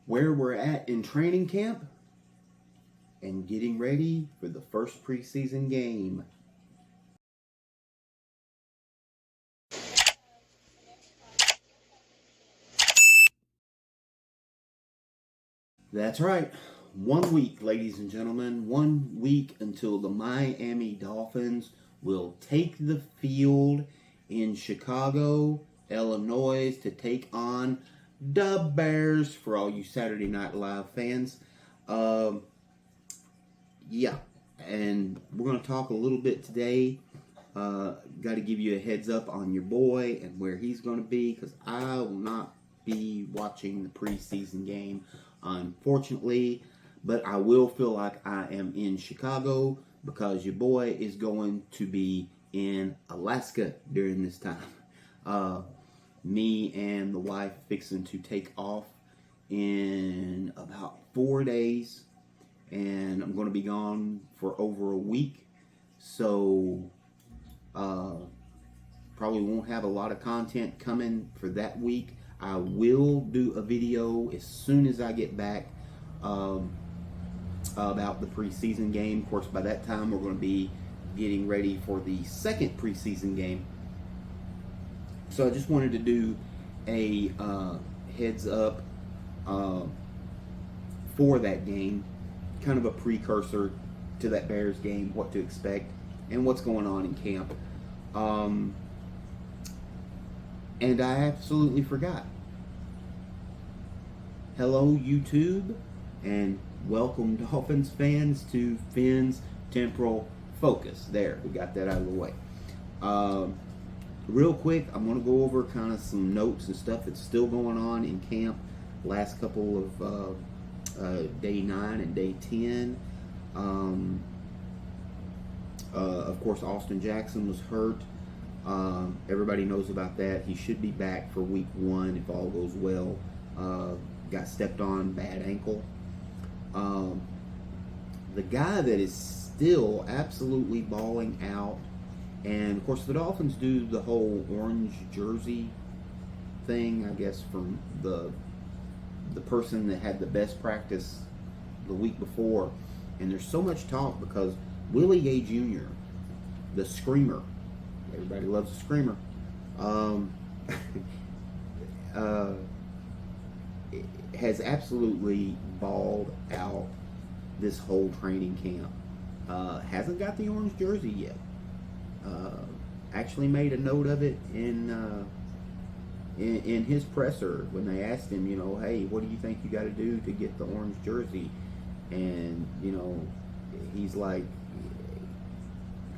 where we're at in training camp and getting ready for the first preseason game. That's right. 1 week, ladies and gentlemen. 1 week until the Miami Dolphins will take the field in Chicago, Illinois to take on the Bears for all you Saturday Night Live fans. Yeah, and we're going to talk a little bit today. Got to give you a heads up on your boy and where he's going to be, because I will not be watching the preseason game, unfortunately. But I will feel like I am in Chicago because your boy is going to be in Alaska during this time. Me and the wife fixing to take off in about 4 days, and I'm going to be gone for over a week. So probably won't have a lot of content coming for that week. I will do a video as soon as I get back about the preseason game. Of course, by that time we're going to be getting ready for the second preseason game. So I just wanted to do a heads up for that game, kind of a precursor to that Bears game, what to expect and what's going on in camp. And I absolutely forgot. Hello, YouTube, and welcome, Dolphins fans, to Finn's Temporal Focus. There, we got that out of the way. Real quick, I'm going to go over kind of some notes and stuff that's still going on in camp. Last couple of day 9 and day 10. Of course, Austin Jackson was hurt. Everybody knows about that. He should be back for week 1 if all goes well. Got stepped on, bad ankle. The guy that is still absolutely balling out, and of course the Dolphins do the whole orange jersey thing, I guess, from the person that had the best practice the week before. And there's so much talk because Willie Gay Jr., the screamer, everybody loves a screamer, has absolutely balled out this whole training camp. Hasn't got the orange jersey yet. Actually made a note of it in his presser when they asked him, hey, what do you think you got to do to get the orange jersey? And he's like,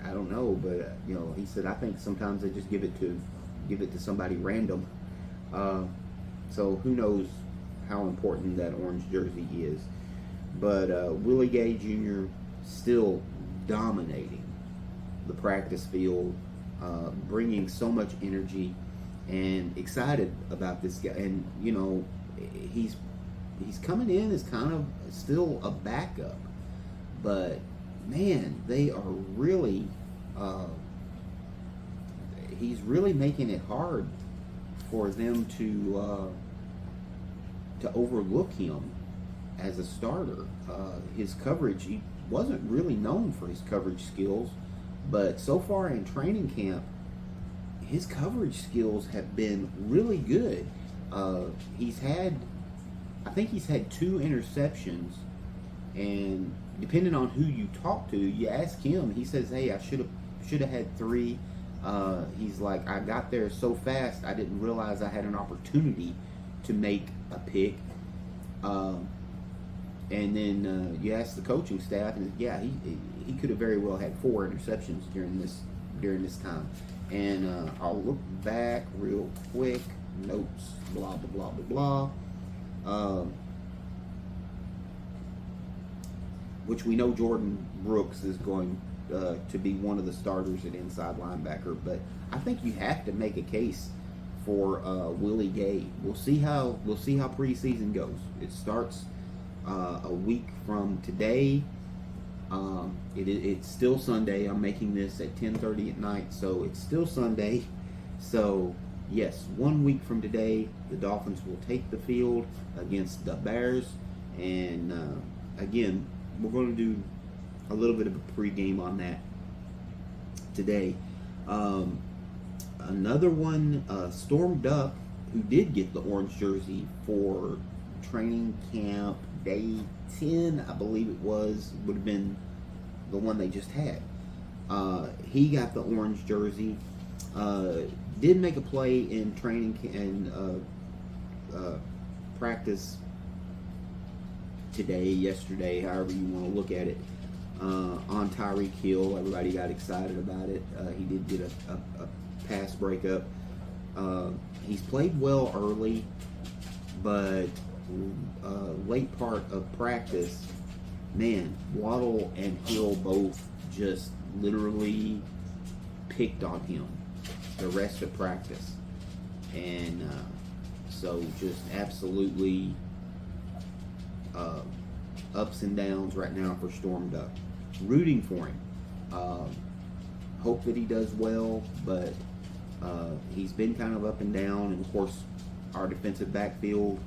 I don't know, but he said, I think sometimes they just give it to somebody random. So who knows how important that orange jersey is. But Willie Gay Jr. still dominating the practice field, bringing so much energy, and excited about this guy. And he's coming in as kind of still a backup, but man, they are really he's really making it hard for them to overlook him as a starter. His coverage, he wasn't really known for his coverage skills, but so far in training camp, his coverage skills have been really good. I think he's had 2 interceptions, and depending on who you talk to, you ask him, he says, hey, I should have had 3. He's like, I got there so fast I didn't realize I had an opportunity to make a pick. And then you ask the coaching staff, and yeah, he could have very well had 4 interceptions during this time. And I'll look back real quick. Notes, blah blah blah blah blah. Which we know Jordan Brooks is going to be one of the starters at inside linebacker, but I think you have to make a case for Willie Gay. We'll see how preseason goes. It starts a week from today. It's still Sunday. I'm making this at 10:30 at night, so it's still Sunday. So yes, 1 week from today, the Dolphins will take the field against the Bears. And again, we're going to do a little bit of a pregame on that today. Another one, Storm Duck, who did get the orange jersey for training camp day 10, I believe it was, would have been the one they just had. He got the orange jersey. Did make a play in training and practice today, yesterday, however you want to look at it, on Tyreek Hill. Everybody got excited about it. He did get a pass breakup. He's played well early, but late part of practice, man, Waddle and Hill both just literally picked on him the rest of practice. And so just absolutely ups and downs right now for Storm Duck. Rooting for him. Hope that he does well, but he's been kind of up and down. And of course, our defensive backfield,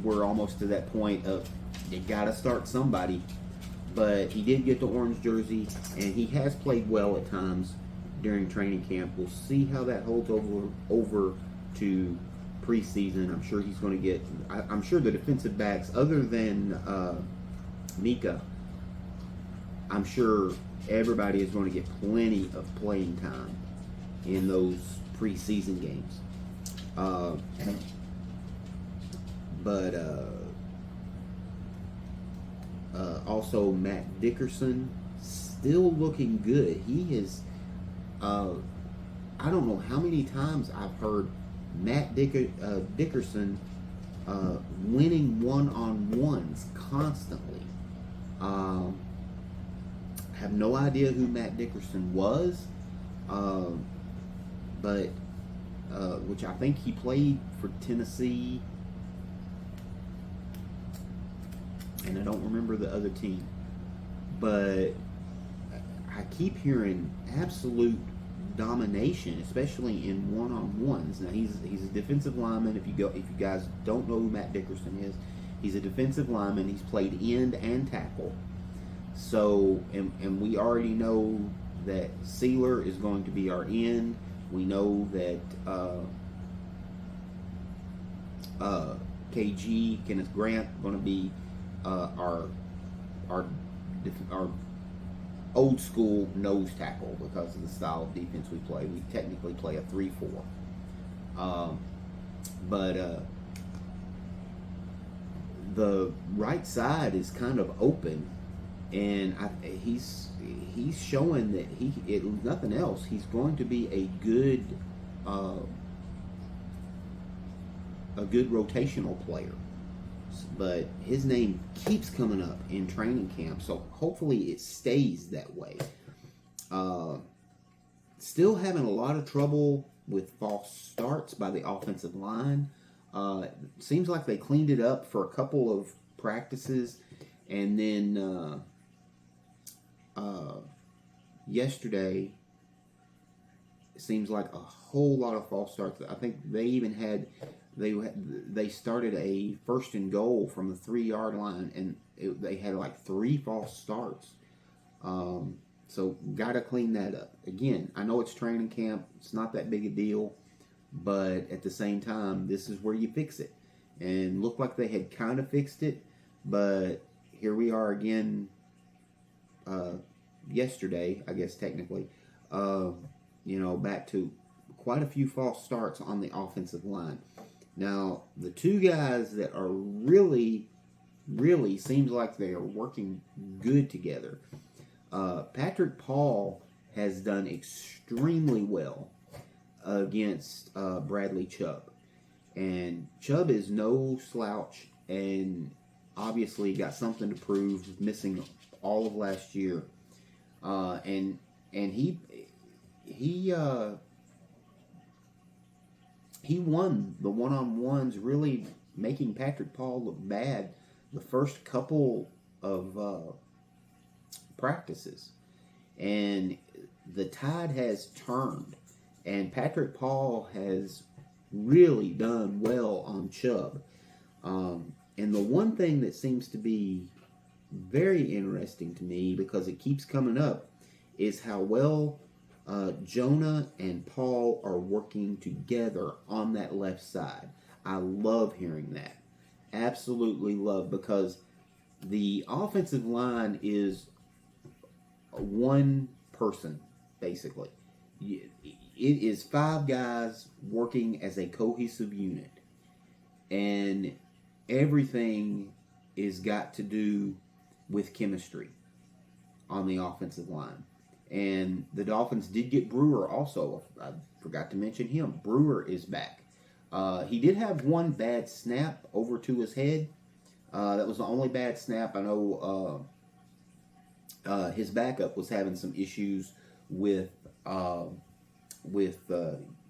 we're almost to that point of you got to start somebody. But he did get the orange jersey, and he has played well at times during training camp. We'll see how that holds over to preseason. I'm sure he's going to get. I'm sure the defensive backs, other than Mika, I'm sure everybody is going to get plenty of playing time in those preseason games. But also Matt Dickerson, still looking good. He is. I don't know how many times I've heard Matt Dickerson winning one-on-ones constantly. Have no idea who Matt Dickerson was, but which I think he played for Tennessee, and I don't remember the other team. But I keep hearing absolute domination, especially in one-on-ones. Now he's a defensive lineman. If you guys don't know who Matt Dickerson is, he's a defensive lineman. He's played end and tackle. So and we already know that Sealer is going to be our end. We know that KG, Kenneth Grant, going to be our old school nose tackle because of the style of defense we play. We technically play a 3-4. But the right side is kind of open, and he's showing that if nothing else, he's going to be a good rotational player. But his name keeps coming up in training camp, so hopefully it stays that way. Still having a lot of trouble with false starts by the offensive line. Seems like they cleaned it up for a couple of practices, and then yesterday it seems like a whole lot of false starts. I think they even had they started a 1st and goal from the 3-yard line, and they had like 3 false starts. So got to clean that up. Again, I know it's training camp. It's not that big a deal. But at the same time, this is where you fix it. And looked like they had kind of fixed it. But here we are again yesterday, I guess technically. Back to quite a few false starts on the offensive line. Now, the two guys that are really seems like they are working good together. Patrick Paul has done extremely well against Bradley Chubb. And Chubb is no slouch and obviously got something to prove, missing all of last year. And he won the one-on-ones, really making Patrick Paul look bad the first couple of practices. And the tide has turned. And Patrick Paul has really done well on Chubb. And the one thing that seems to be very interesting to me, because it keeps coming up, is how well Jonah and Paul are working together on that left side. I love hearing that. Absolutely love, because the offensive line is one person, basically. It is five guys working as a cohesive unit, and everything is got to do with chemistry on the offensive line. And the Dolphins did get Brewer also. I forgot to mention him. Brewer is back. He did have one bad snap over to his head. That was the only bad snap. I know his backup was having some issues with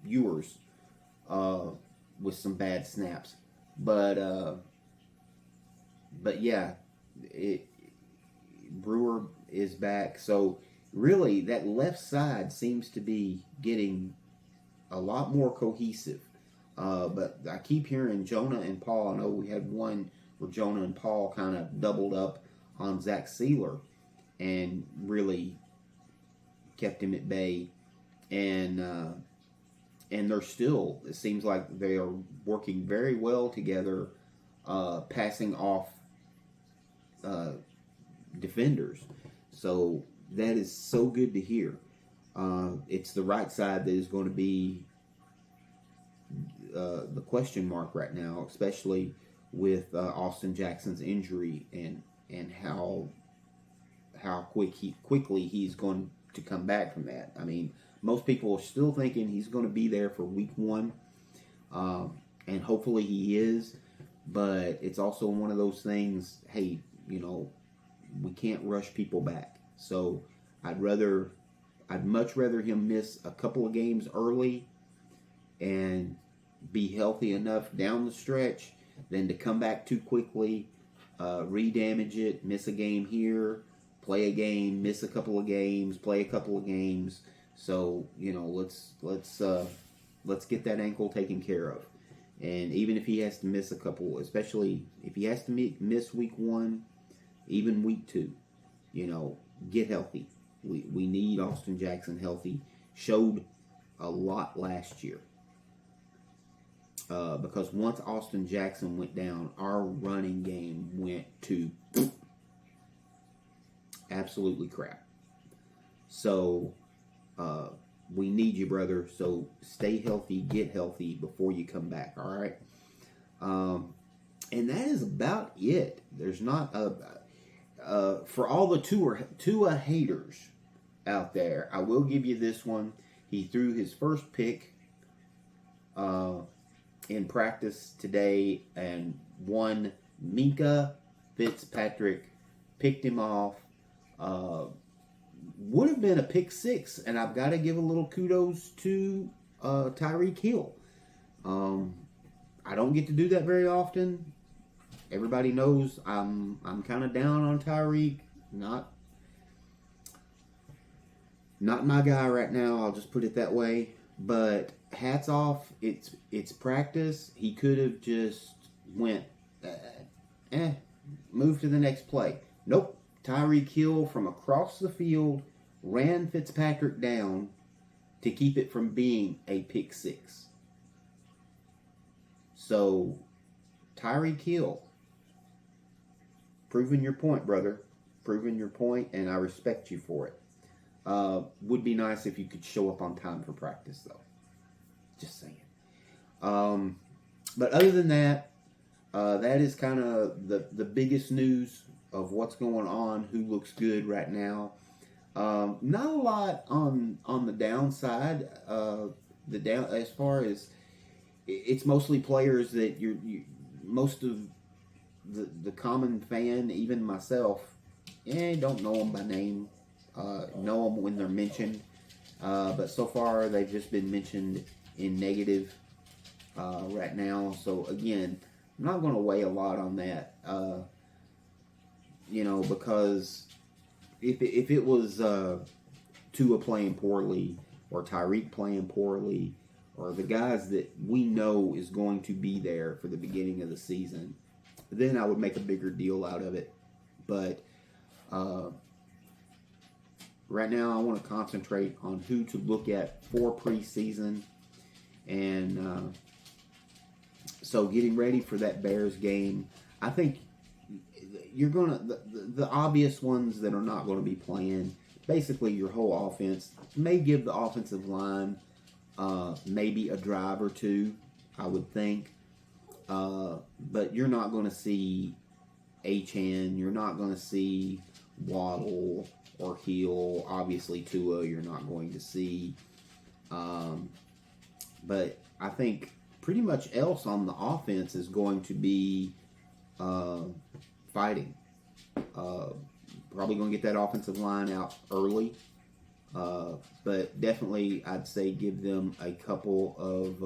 Ewers with some bad snaps. But yeah, Brewer is back. So really, that left side seems to be getting a lot more cohesive. But I keep hearing Jonah and Paul. I know we had one where Jonah and Paul kind of doubled up on Zach Sealer and really kept him at bay. And they're still, it seems like they are working very well together, passing off defenders. So that is so good to hear. It's the right side that is going to be the question mark right now, especially with Austin Jackson's injury and how quickly he's going to come back from that. I mean, most people are still thinking he's going to be there for week 1, and hopefully he is. But it's also one of those things. Hey, we can't rush people back. So I'd much rather him miss a couple of games early and be healthy enough down the stretch than to come back too quickly, re-damage it, miss a game here, play a game, miss a couple of games, play a couple of games. So let's get that ankle taken care of. And even if he has to miss a couple, especially if he has to miss week 1, even week 2, get healthy. We need Austin Jackson healthy. Showed a lot last year. Because once Austin Jackson went down, our running game went to absolutely crap. So we need you, brother. So stay healthy, get healthy before you come back. All right. And that is about it. There's not for all the Tua haters out there, I will give you this one. He threw his first pick in practice today, and one Minka Fitzpatrick picked him off. Would have been a pick 6, and I've got to give a little kudos to Tyreek Hill. I don't get to do that very often. Everybody knows I'm kind of down on Tyreek. Not my guy right now. I'll just put it that way. But hats off. It's practice. He could have just went, move to the next play. Nope. Tyreek Hill from across the field ran Fitzpatrick down to keep it from being a pick 6. So, Tyreek Hill, proving your point, brother. Proving your point, and I respect you for it. Would be nice if you could show up on time for practice, though. Just saying. But other than that, that is kind of the biggest news of what's going on, who looks good right now. Not a lot on the downside. As far as it's mostly players that most of the common fan, even myself, don't know them by name. Know them when they're mentioned, but so far they've just been mentioned in negative right now. So again, I'm not going to weigh a lot on that, because if it was Tua playing poorly or Tyreek playing poorly, or the guys that we know is going to be there for the beginning of the season, then I would make a bigger deal out of it. But right now, I want to concentrate on who to look at for preseason. And so getting ready for that Bears game, I think you're going to, the obvious ones that are not going to be playing, basically your whole offense, may give the offensive line maybe a drive or two, I would think. But you're not going to see Achane, you're not going to see Waddle or Hill. Obviously, Tua, you're not going to see. But I think pretty much else on the offense is going to be fighting. Probably going to get that offensive line out early. But definitely, I'd say give them a couple of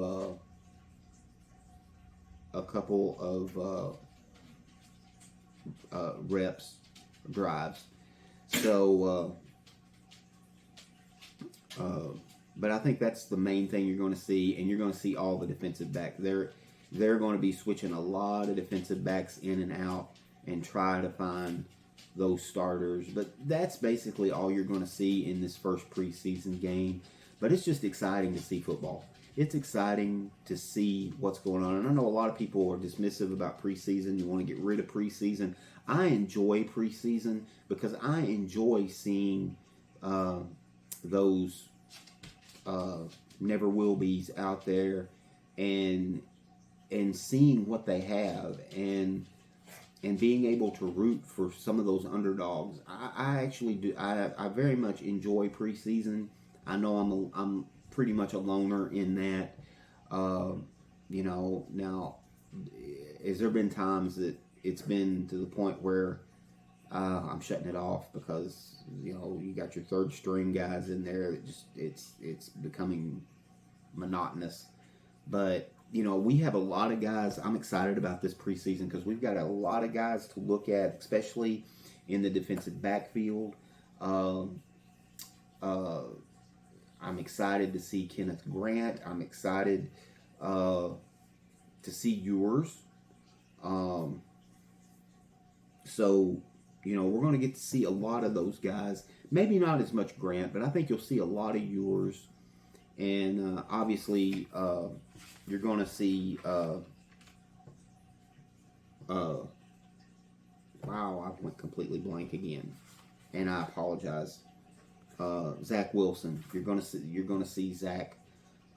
reps, drives. So, but I think that's the main thing you're going to see, and you're going to see all the defensive backs. They're going to be switching a lot of defensive backs in and out and try to find those starters. But that's basically all you're going to see in this first preseason game. But it's just exciting to see football. It's exciting to see what's going on. And I know a lot of people are dismissive about preseason. You want to get rid of preseason. I enjoy preseason because I enjoy seeing those never will be's out there and seeing what they have and being able to root for some of those underdogs. I actually do. I very much enjoy preseason. I know I'm pretty much a loner in that. Now, has there been times that it's been to the point where I'm shutting it off because you got your third string guys in there that just it's becoming monotonous. But we have a lot of guys. I'm excited about this preseason because we've got a lot of guys to look at, especially in the defensive backfield. I'm excited to see Kenneth Grant. I'm excited to see yours. So, we're going to get to see a lot of those guys. Maybe not as much Grant, but I think you'll see a lot of yours. And obviously, you're going to see... wow, I went completely blank again. And I apologize. Zach Wilson. You're going to see Zach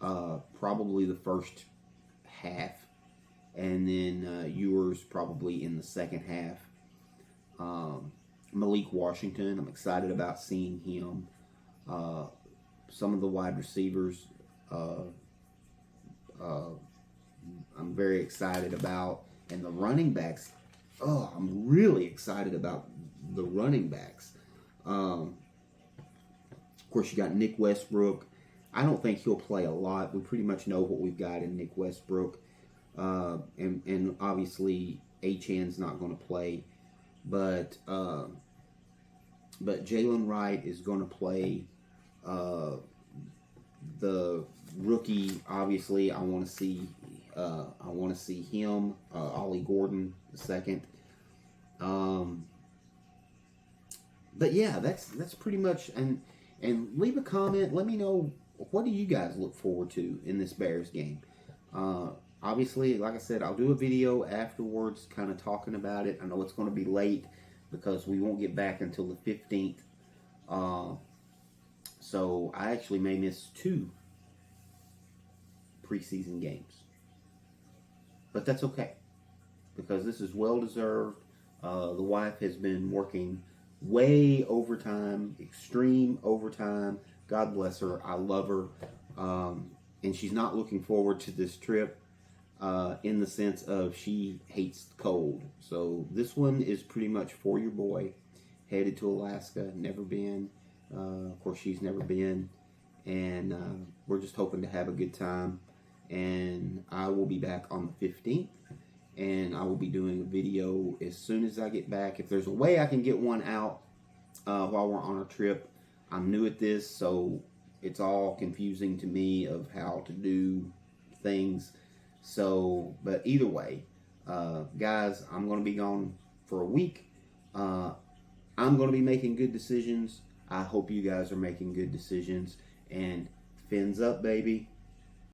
probably the first half, and then yours probably in the second half. Malik Washington, I'm excited about seeing him. Some of the wide receivers, I'm very excited about, and the running backs. Oh, I'm really excited about the running backs. Of course, you got Nick Westbrook. I don't think he'll play a lot. We pretty much know what we've got in Nick Westbrook. And obviously, Achane's not going to play. But Jalen Wright is going to play. The rookie, obviously, I want to see him. Ollie Gordon the second. But yeah, that's pretty much. And leave a comment. Let me know, what do you guys look forward to in this Bears game. Obviously, like I said, I'll do a video afterwards kind of talking about it. I know it's going to be late because we won't get back until the 15th. So I actually may miss 2 preseason games. But that's okay, because this is well-deserved. The wife has been working way overtime, extreme overtime. God bless her. I love her. And she's not looking forward to this trip in the sense of she hates the cold. So this one is pretty much for your boy. Headed to Alaska, never been. Of course, she's never been. And we're just hoping to have a good time. And I will be back on the 15th. And I will be doing a video as soon as I get back. If there's a way I can get one out while we're on our trip. I'm new at this, so it's all confusing to me of how to do things. So, but either way, guys, I'm going to be gone for a week. Uh, I'm going to be making good decisions. I hope you guys are making good decisions. And fins up, baby.